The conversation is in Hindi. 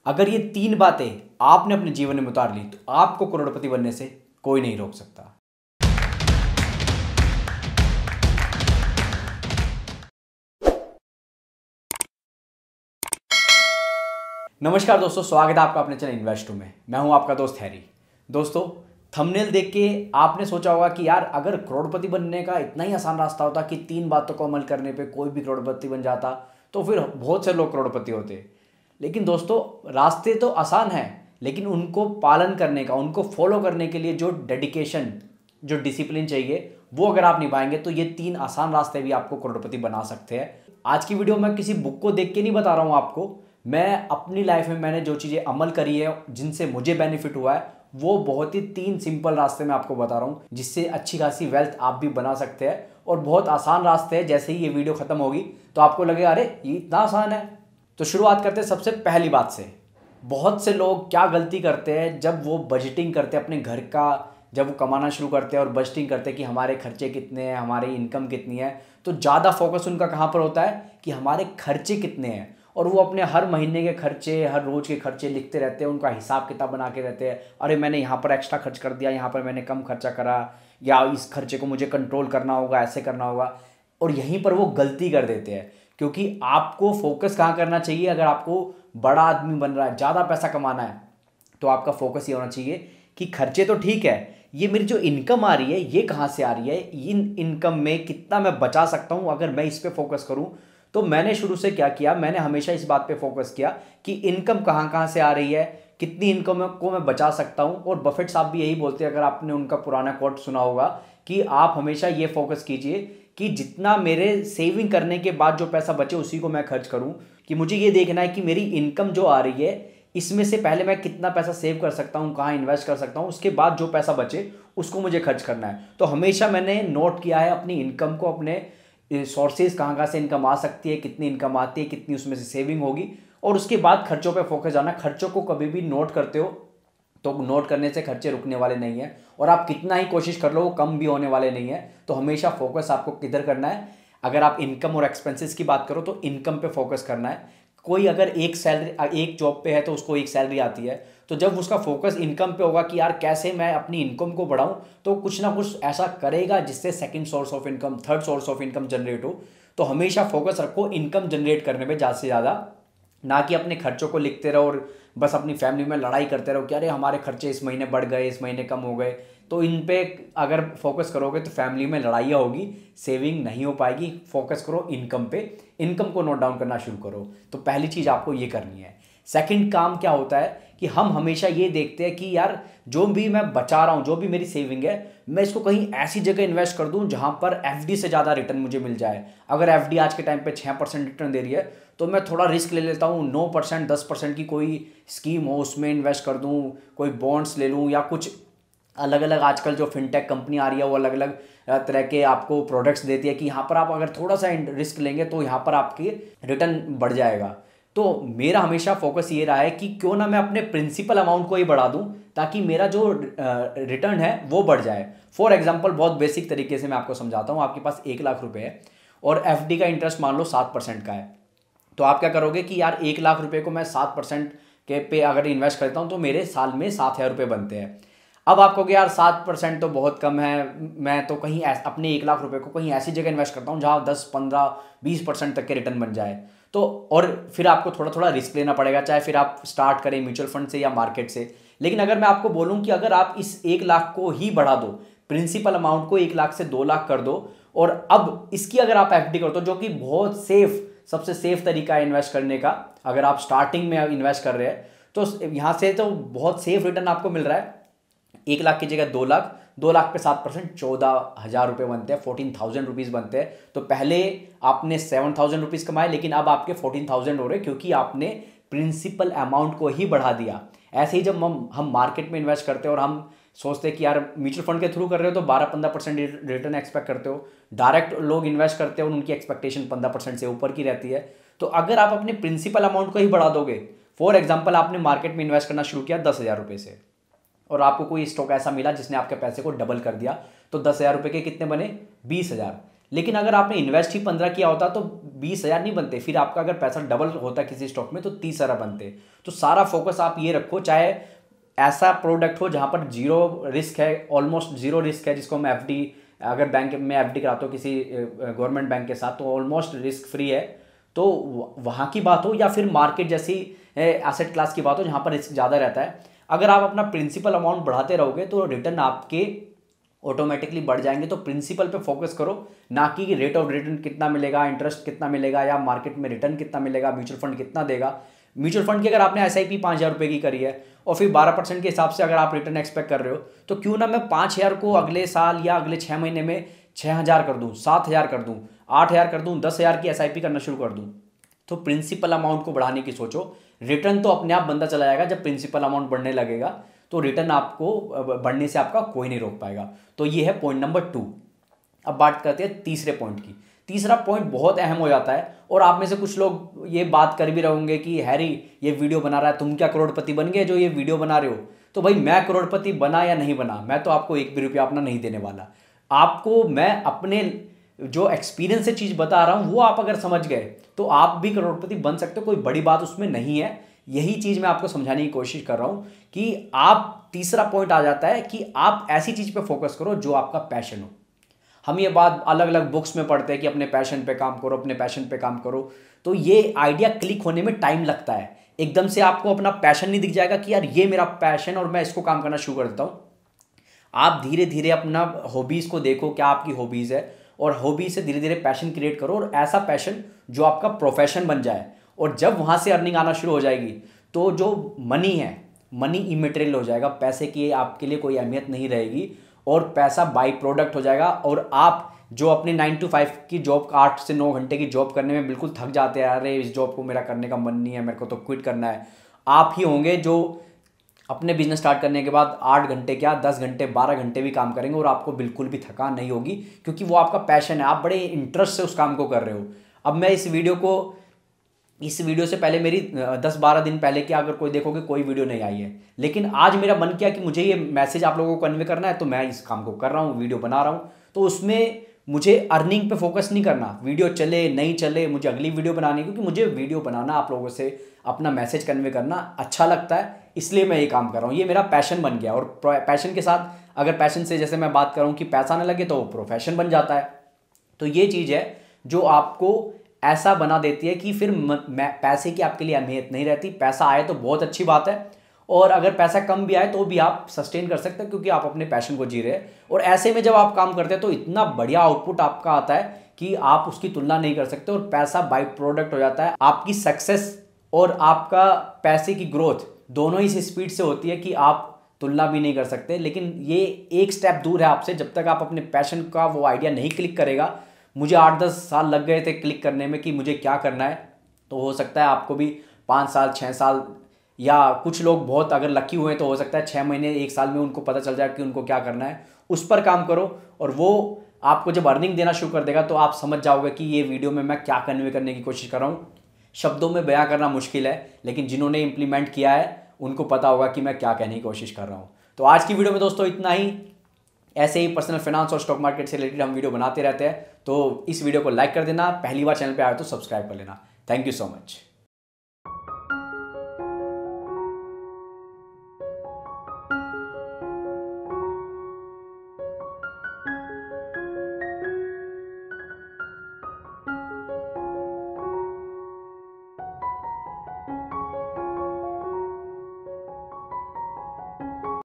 अगर ये 3 बातें आपने अपने जीवन में उतार ली तो आपको करोड़पति बनने से कोई नहीं रोक सकता। नमस्कार दोस्तों, स्वागत है आपका अपने चैनल इन्वेस्टो में। मैं हूं आपका दोस्त हैरी। दोस्तों, थंबनेल देख के आपने सोचा होगा कि यार अगर करोड़पति बनने का इतना ही आसान रास्ता होता कि 3 बातों को अमल करने पे कोई भी करोड़पति बन जाता तो फिर बहुत से लोग करोड़पति होते। लेकिन दोस्तों, रास्ते तो आसान हैं, लेकिन उनको पालन करने का, उनको फॉलो करने के लिए जो डेडिकेशन, जो डिसिप्लिन चाहिए, वो अगर आप निभाएंगे तो ये 3 आसान रास्ते भी आपको करोड़पति बना सकते हैं। आज की वीडियो में किसी बुक को देख के नहीं बता रहा हूँ आपको, मैं अपनी लाइफ में मैंने जो चीज़ें अमल करी है, जिनसे मुझे बेनिफिट हुआ है, वो बहुत ही 3 सिंपल रास्ते मैं आपको बता रहा हूँ, जिससे अच्छी खासी वेल्थ आप भी बना सकते हैं। और बहुत आसान रास्ते हैं। जैसे ही ये वीडियो खत्म होगी तो आपको लगेगा अरे ये इतना आसान है। तो शुरुआत करते हैं सबसे पहली बात से। बहुत से लोग क्या गलती करते हैं, जब वो बजटिंग करते हैं अपने घर का, जब वो कमाना शुरू करते हैं और बजटिंग करते हैं कि हमारे खर्चे कितने हैं, हमारी इनकम कितनी है, तो ज़्यादा फोकस उनका कहाँ पर होता है कि हमारे खर्चे कितने हैं। और वो अपने हर महीने के खर्चे, हर रोज़ के खर्चे लिखते रहते हैं, उनका हिसाब किताब बना के रहते हैं। अरे मैंने यहाँ पर एक्स्ट्रा खर्च कर दिया, यहाँ पर मैंने कम खर्चा करा, या इस खर्चे को मुझे कंट्रोल करना होगा, ऐसे करना होगा। और यहीं पर वो गलती कर देते हैं, क्योंकि आपको फोकस कहाँ करना चाहिए। अगर आपको बड़ा आदमी बन रहा है, ज़्यादा पैसा कमाना है, तो आपका फोकस ये होना चाहिए कि खर्चे तो ठीक है, ये मेरी जो इनकम आ रही है ये कहाँ से आ रही है, इन इनकम में कितना मैं बचा सकता हूँ अगर मैं इस पे फोकस करूँ। तो मैंने शुरू से क्या किया, मैंने हमेशा इस बात पे फोकस किया कि इनकम कहाँ कहाँ से आ रही है, कितनी इनकम को मैं बचा सकता हूँ। और बफेट साहब भी यही बोलते हैं, अगर आपने उनका पुराना कोट सुना होगा, कि आप हमेशा ये फोकस कीजिए कि जितना मेरे सेविंग करने के बाद जो पैसा बचे उसी को मैं खर्च करूँ। कि मुझे ये देखना है कि मेरी इनकम जो आ रही है इसमें से पहले मैं कितना पैसा सेव कर सकता हूँ, कहाँ इन्वेस्ट कर सकता हूँ, उसके बाद जो पैसा बचे उसको मुझे खर्च करना है। तो हमेशा मैंने नोट किया है अपनी इनकम को, अपने सोर्सेज कहाँ कहाँ से इनकम आ सकती है, कितनी इनकम आती है, कितनी उसमें से सेविंग होगी, और उसके बाद खर्चों पे फोकस जाना। खर्चों को कभी भी नोट करते हो तो नोट करने से खर्चे रुकने वाले नहीं है, और आप कितना ही कोशिश कर लो वो कम भी होने वाले नहीं है। तो हमेशा फोकस आपको किधर करना है। अगर आप इनकम और एक्सपेंसेस की बात करो तो इनकम पे फोकस करना है। कोई अगर एक सैलरी, एक जॉब पे है तो उसको एक सैलरी आती है, तो जब उसका फोकस इनकम पे होगा कि यार कैसे मैं अपनी इनकम को बढ़ाऊं, तो कुछ ना कुछ ऐसा करेगा जिससे second source of income, third source of income generate हो। तो हमेशा फोकस रखो इनकम जनरेट करने में ज़्यादा से ज़्यादा, ना कि अपने खर्चों को लिखते रहो और बस अपनी फैमिली में लड़ाई करते रहो कि अरे हमारे खर्चे इस महीने बढ़ गए, इस महीने कम हो गए। तो इन पे अगर फोकस करोगे तो फैमिली में लड़ाइयाँ होगी, सेविंग नहीं हो पाएगी। फोकस करो इनकम पे, इनकम को नोट डाउन करना शुरू करो। तो पहली चीज़ आपको ये करनी है। सेकंड काम क्या होता है कि हम हमेशा ये देखते हैं कि यार जो भी मैं बचा रहा हूँ, जो भी मेरी सेविंग है, मैं इसको कहीं ऐसी जगह इन्वेस्ट कर दूँ जहाँ पर एफडी से ज़्यादा रिटर्न मुझे मिल जाए। अगर एफडी आज के टाइम पे 6% रिटर्न दे रही है तो मैं थोड़ा रिस्क ले लेता हूँ, 9%, 10% की कोई स्कीम हो उसमें इन्वेस्ट कर दूँ, कोई बॉन्ड्स ले लूँ, या कुछ अलग अलग आजकल जो फिनटेक कंपनी आ रही है वो अलग अलग तरह के आपको प्रोडक्ट्स देती है कि यहाँ पर आप अगर थोड़ा सा रिस्क लेंगे तो यहाँ पर आपकी रिटर्न बढ़ जाएगा। तो मेरा हमेशा फोकस ये रहा है कि क्यों ना मैं अपने प्रिंसिपल अमाउंट को ही बढ़ा दूं ताकि मेरा जो रिटर्न है वो बढ़ जाए। फॉर एग्जांपल, बहुत बेसिक तरीके से मैं आपको समझाता हूँ। आपके पास 1 लाख रुपए है और एफडी का इंटरेस्ट मान लो 7% का है, तो आप क्या करोगे कि यार 1 लाख रुपए को मैं 7% के पे अगर इन्वेस्ट करता हूँ तो मेरे साल में 7,000 रुपये बनते हैं। अब आप कहोगे यार 7% तो बहुत कम है, मैं तो कहीं अपने 1 लाख रुपए को कहीं ऐसी जगह इन्वेस्ट करता हूँ जहाँ 10, 15, 20% तक के रिटर्न बन जाए। तो और फिर आपको थोड़ा थोड़ा रिस्क लेना पड़ेगा, चाहे फिर आप स्टार्ट करें म्यूचुअल फंड से या मार्केट से। लेकिन अगर मैं आपको बोलूँ कि अगर आप इस 1 लाख को ही बढ़ा दो, प्रिंसिपल अमाउंट को 1 लाख से 2 लाख कर दो, और अब इसकी अगर आप एफडी कर दो, जो कि बहुत सेफ, सबसे सेफ तरीका है इन्वेस्ट करने का। अगर आप स्टार्टिंग में इन्वेस्ट कर रहे हैं तो यहाँ से तो बहुत सेफ रिटर्न आपको मिल रहा है। 1 लाख की जगह 2 लाख, 2 लाख पे 7%, 14,000 रुपये बनते हैं, 14,000 रुपीज़ बनते हैं। तो पहले आपने 7,000 रुपीज़ कमाए, लेकिन अब आपके 14,000 हो रहे, क्योंकि आपने प्रिंसिपल अमाउंट को ही बढ़ा दिया। ऐसे ही जब हम मार्केट में इन्वेस्ट करते हैं और हम सोचते हैं कि यार म्यूचुअल फंड के थ्रू कर रहे हो तो 12-15% रिटर्न एक्सपेक्ट करते हो, डायरेक्ट लोग इन्वेस्ट करते हैं और उनकी एक्सपेक्टेशन 15% से ऊपर की रहती है। तो अगर आप अपने प्रिंसिपल अमाउंट को ही बढ़ा दोगे, फॉर एग्जाम्पल आपने मार्केट में इन्वेस्ट करना शुरू किया 10,000 रुपये से, और आपको कोई स्टॉक ऐसा मिला जिसने आपके पैसे को डबल कर दिया, तो 10,000 रुपये के कितने बने? 20,000। लेकिन अगर आपने इन्वेस्ट ही 15 किया होता तो 20,000 नहीं बनते, फिर आपका अगर पैसा डबल होता किसी स्टॉक में तो 30,000 बनते। तो सारा फोकस आप ये रखो, चाहे ऐसा प्रोडक्ट हो जहाँ पर जीरो रिस्क है, ऑलमोस्ट जीरो रिस्क है, जिसको हम एफडी, अगर बैंक में एफडी कराते हो किसी गवर्नमेंट बैंक के साथ तो ऑलमोस्ट रिस्क फ्री है, तो वहाँ की बात हो, या फिर मार्केट जैसी एसेट क्लास की बात हो जहाँ पर रिस्क ज़्यादा रहता है। अगर आप अपना प्रिंसिपल अमाउंट बढ़ाते रहोगे तो रिटर्न आपके ऑटोमेटिकली बढ़ जाएंगे। तो प्रिंसिपल पे फोकस करो, ना कि रेट ऑफ रिटर्न कितना मिलेगा, इंटरेस्ट कितना मिलेगा, या मार्केट में रिटर्न कितना मिलेगा, म्यूचुअल फंड कितना देगा। म्यूचुअल फंड की अगर आपने SIP 5,000 रुपये की करी है और फिर 12% के हिसाब से अगर आप रिटर्न एक्सपेक्ट कर रहे हो, तो क्यों ना मैं 5,000 को अगले साल या अगले 6 महीने में 6,000 कर दूँ, 7,000 कर दूँ, 8,000 कर दूँ, 10,000 की SIP करना शुरू कर दूँ। तो प्रिंसिपल अमाउंट को बढ़ाने की सोचो, रिटर्न तो अपने आप बनता चला जाएगा। जब प्रिंसिपल अमाउंट बढ़ने लगेगा तो रिटर्न आपको बढ़ने से आपका कोई नहीं रोक पाएगा। तो ये है पॉइंट नंबर 2। अब बात करते हैं तीसरे पॉइंट की। तीसरा पॉइंट बहुत अहम हो जाता है, और आप में से कुछ लोग ये बात कर भी रहे होंगे कि हैरी ये वीडियो बना रहा है, तुम क्या करोड़पति बन गए जो ये वीडियो बना रहे हो। तो भाई मैं करोड़पति बना या नहीं बना, मैं तो आपको एक भी रुपया अपना नहीं देने वाला। आपको मैं अपने जो एक्सपीरियंस से चीज़ बता रहा हूँ वो आप अगर समझ गए तो आप भी करोड़पति बन सकते हो, कोई बड़ी बात उसमें नहीं है। यही चीज़ मैं आपको समझाने की कोशिश कर रहा हूँ कि आप, तीसरा पॉइंट आ जाता है कि आप ऐसी चीज़ पे फोकस करो जो आपका पैशन हो। हम ये बात अलग अलग बुक्स में पढ़ते हैं कि अपने पैशन पे काम करो, अपने पैशन पे काम करो, तो ये आइडिया क्लिक होने में टाइम लगता है। एकदम से आपको अपना पैशन नहीं दिख जाएगा कि यार ये मेरा पैशन और मैं इसको काम करना शुरू कर देता हूँ। आप धीरे धीरे अपना हॉबीज़ को देखो, क्या आपकी हॉबीज़ है, और हॉबी से धीरे धीरे पैशन क्रिएट करो, और ऐसा पैशन जो आपका प्रोफेशन बन जाए। और जब वहाँ से अर्निंग आना शुरू हो जाएगी तो जो मनी है, मनी इमेटेरियल हो जाएगा, पैसे की आपके लिए कोई अहमियत नहीं रहेगी, और पैसा बाई प्रोडक्ट हो जाएगा। और आप जो अपनी 9 to 5 की जॉब, 8 से 9 घंटे की जॉब करने में बिल्कुल थक जाते हैं, अरे इस जॉब को मेरा करने का मन नहीं है, मेरे को तो क्विट करना है, आप ही होंगे जो अपने बिजनेस स्टार्ट करने के बाद 8 घंटे क्या 10 घंटे 12 घंटे भी काम करेंगे और आपको बिल्कुल भी थकान नहीं होगी, क्योंकि वो आपका पैशन है, आप बड़े इंटरेस्ट से उस काम को कर रहे हो। अब मैं इस वीडियो से पहले मेरी 10-12 दिन पहले की अगर कोई देखोगे कोई वीडियो नहीं आई है, लेकिन आज मेरा मन किया कि मुझे ये मैसेज आप लोगों को कन्वे करना है, तो मैं इस काम को कर रहा हूँ, वीडियो बना रहा हूँ। तो उसमें मुझे अर्निंग पे फोकस नहीं करना, वीडियो चले नहीं चले, मुझे अगली वीडियो बनानी है, क्योंकि मुझे वीडियो बनाना, आप लोगों से अपना मैसेज कन्वे करना अच्छा लगता है, इसलिए मैं ये काम कर रहा हूँ। ये मेरा पैशन बन गया, और पैशन के साथ अगर पैशन से जैसे मैं बात कर रहा हूँ कि पैसा ना लगे तो प्रोफेशन बन जाता है। तो ये चीज़ है जो आपको ऐसा बना देती है कि फिर पैसे की आपके लिए अहमियत नहीं रहती। पैसा आए तो बहुत अच्छी बात है, और अगर पैसा कम भी आए तो भी आप सस्टेन कर सकते हैं, क्योंकि आप अपने पैशन को जी रहे हैं। और ऐसे में जब आप काम करते हैं तो इतना बढ़िया आउटपुट आपका आता है कि आप उसकी तुलना नहीं कर सकते, और पैसा बाई प्रोडक्ट हो जाता है। आपकी सक्सेस और आपका पैसे की ग्रोथ दोनों ही इस स्पीड से होती है कि आप तुलना भी नहीं कर सकते। लेकिन ये एक स्टेप दूर है आपसे, जब तक आप अपने पैशन का वो आइडिया नहीं क्लिक करेगा। मुझे 8-10 साल लग गए थे क्लिक करने में कि मुझे क्या करना है, तो हो सकता है आपको भी 5 साल 6 साल, या कुछ लोग बहुत अगर लकी हुए तो हो सकता है 6 महीने 1 साल में उनको पता चल जाए कि उनको क्या करना है। उस पर काम करो, और वो आपको जब अर्निंग देना शुरू कर देगा तो आप समझ जाओगे कि ये वीडियो में मैं क्या कन्वे करने की कोशिश कर रहा हूँ। शब्दों में बयां करना मुश्किल है, लेकिन जिन्होंने इंप्लीमेंट किया है उनको पता होगा कि मैं क्या कहने की कोशिश कर रहा हूँ। तो आज की वीडियो में दोस्तों इतना ही। ऐसे ही पर्सनल फाइनेंस और स्टॉक मार्केट से रिलेटेड हम वीडियो बनाते रहते हैं, तो इस वीडियो को लाइक कर देना, पहली बार चैनल पे आए तो सब्सक्राइब कर लेना। Thank you so much.